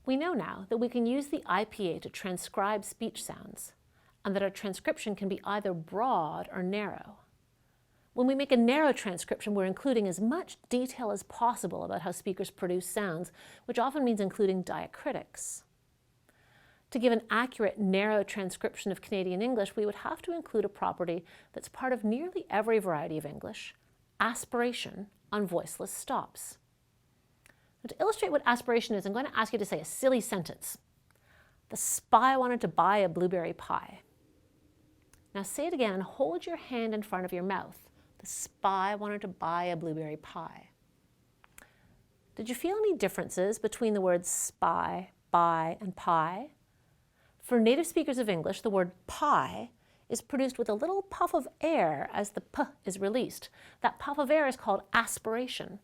We know now that we can use the IPA to transcribe speech sounds, and that our transcription can be either broad or narrow. When we make a narrow transcription, we're including as much detail as possible about how speakers produce sounds, which often means including diacritics. To give an accurate, narrow transcription of Canadian English, we would have to include a property that's part of nearly every variety of English, aspiration on voiceless stops. Now, to illustrate what aspiration is, I'm going to ask you to say a silly sentence. The spy wanted to buy a blueberry pie. Now say it again and hold your hand in front of your mouth. The spy wanted to buy a blueberry pie. Did you feel any differences between the words spy, buy, and pie? For native speakers of English, the word pie is produced with a little puff of air as the p is released. That puff of air is called aspiration.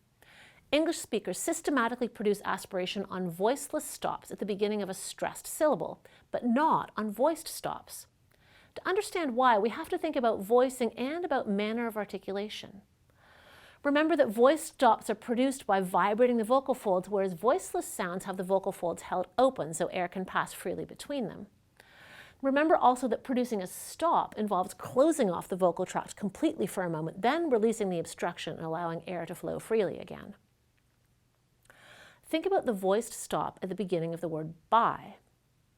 English speakers systematically produce aspiration on voiceless stops at the beginning of a stressed syllable, but not on voiced stops. To understand why, we have to think about voicing and about manner of articulation. Remember that voiced stops are produced by vibrating the vocal folds, whereas voiceless sounds have the vocal folds held open so air can pass freely between them. Remember also that producing a stop involves closing off the vocal tract completely for a moment, then releasing the obstruction and allowing air to flow freely again. Think about the voiced stop at the beginning of the word buy.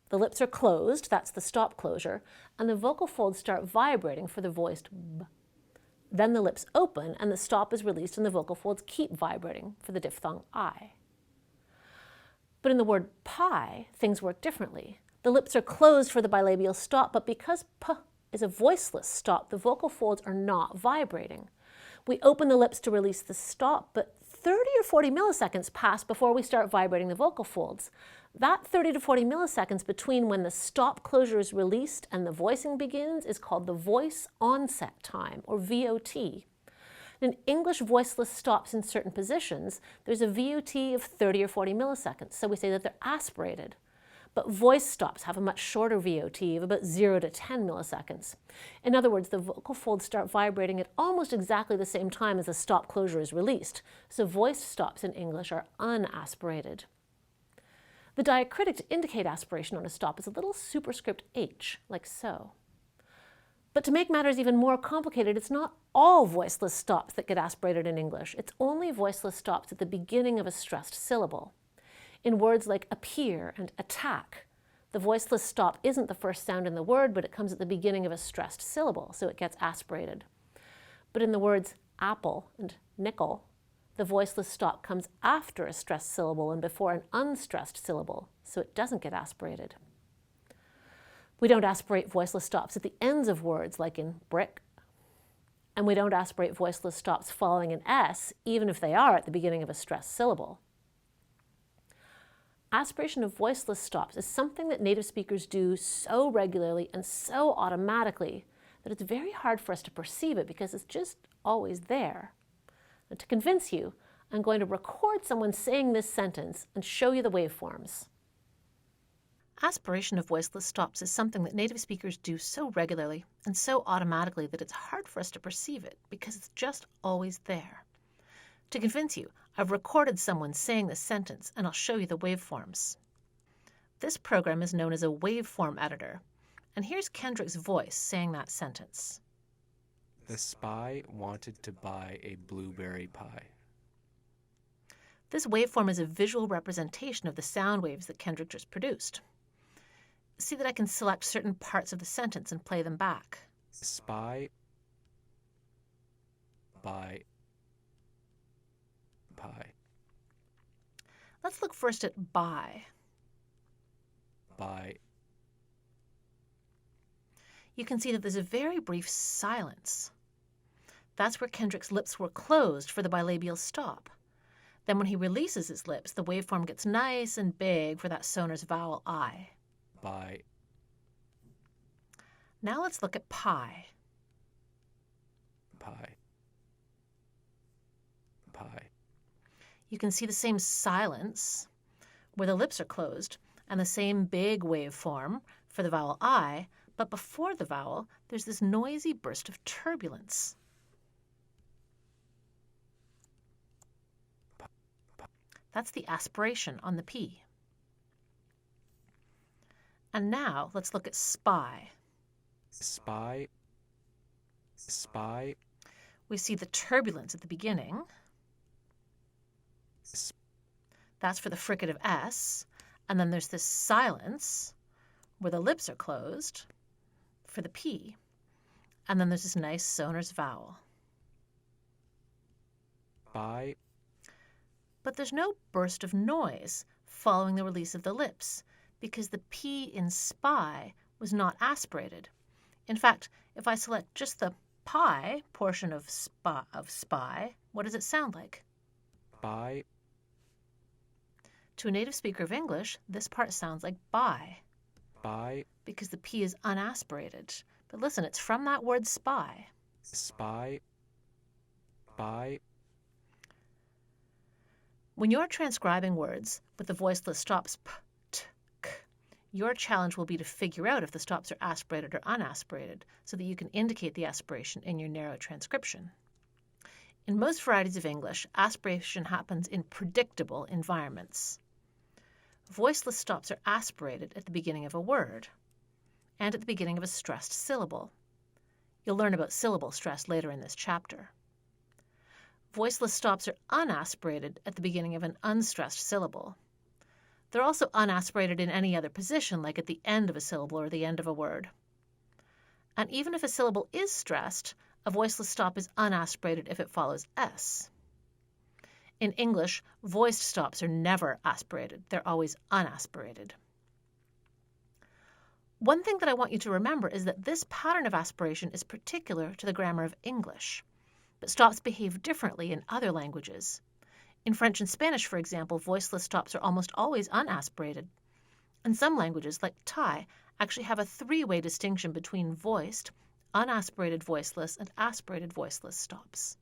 The lips are closed, that's the stop closure, and the vocal folds start vibrating for the voiced b. Then the lips open and the stop is released and the vocal folds keep vibrating for the diphthong I. But in the word pie, things work differently. The lips are closed for the bilabial stop, but because p is a voiceless stop, the vocal folds are not vibrating. We open the lips to release the stop, but 30 or 40 milliseconds pass before we start vibrating the vocal folds. That 30 to 40 milliseconds between when the stop closure is released and the voicing begins is called the voice onset time, or VOT. In English voiceless stops in certain positions, there's a VOT of 30 or 40 milliseconds, so we say that they're aspirated. But voice stops have a much shorter VOT of about 0 to 10 milliseconds. In other words, the vocal folds start vibrating at almost exactly the same time as the stop closure is released, so voiced stops in English are unaspirated. The diacritic to indicate aspiration on a stop is a little superscript H, like so. But to make matters even more complicated, it's not all voiceless stops that get aspirated in English. It's only voiceless stops at the beginning of a stressed syllable. In words like appear and attack, the voiceless stop isn't the first sound in the word, but it comes at the beginning of a stressed syllable, so it gets aspirated. But in the words apple and nickel, the voiceless stop comes after a stressed syllable and before an unstressed syllable, so it doesn't get aspirated. We don't aspirate voiceless stops at the ends of words, like in brick, and we don't aspirate voiceless stops following an S, even if they are at the beginning of a stressed syllable. Aspiration of voiceless stops is something that native speakers do so regularly and so automatically that it's very hard for us to perceive it because it's just always there. And to convince you, I'm going to record someone saying this sentence and show you the waveforms. Aspiration of voiceless stops is something that native speakers do so regularly and so automatically that it's hard for us to perceive it because it's just always there. To convince you, I've recorded someone saying this sentence and I'll show you the waveforms. This program is known as a waveform editor, and here's Kendrick's voice saying that sentence. The spy wanted to buy a blueberry pie. This waveform is a visual representation of the sound waves that Kendrick just produced. See that I can select certain parts of the sentence and play them back. The spy buy pie. Let's look first at buy. Buy. You can see that there's a very brief silence. That's where Kendrick's lips were closed for the bilabial stop. Then when he releases his lips, the waveform gets nice and big for that sonor's vowel I. Buy. Now let's look at pie. Pie. Pie. You can see the same silence where the lips are closed and the same big waveform for the vowel I, but before the vowel, there's this noisy burst of turbulence. That's the aspiration on the P. And now let's look at spy. Spy. Spy. We see the turbulence at the beginning. That's for the fricative S. And then there's this silence where the lips are closed for the P. And then there's this nice sonorous vowel. Spy. But there's no burst of noise following the release of the lips because the P in spy was not aspirated. In fact, if I select just the pi portion of spy, what does it sound like? Spy. To a native speaker of English, this part sounds like by. Spy. Because the P is unaspirated. But listen, it's from that word spy. Spy. Spy. When you're transcribing words with the voiceless stops p, t, k, your challenge will be to figure out if the stops are aspirated or unaspirated so that you can indicate the aspiration in your narrow transcription. In most varieties of English, aspiration happens in predictable environments. Voiceless stops are aspirated at the beginning of a word and at the beginning of a stressed syllable. You'll learn about syllable stress later in this chapter. Voiceless stops are unaspirated at the beginning of an unstressed syllable. They're also unaspirated in any other position, like at the end of a syllable or the end of a word. And even if a syllable is stressed, a voiceless stop is unaspirated if it follows S. In English, voiced stops are never aspirated. They're always unaspirated. One thing that I want you to remember is that this pattern of aspiration is particular to the grammar of English, but stops behave differently in other languages. In French and Spanish, for example, voiceless stops are almost always unaspirated. And some languages, like Thai, actually have a three-way distinction between voiced, unaspirated voiceless, and aspirated voiceless stops.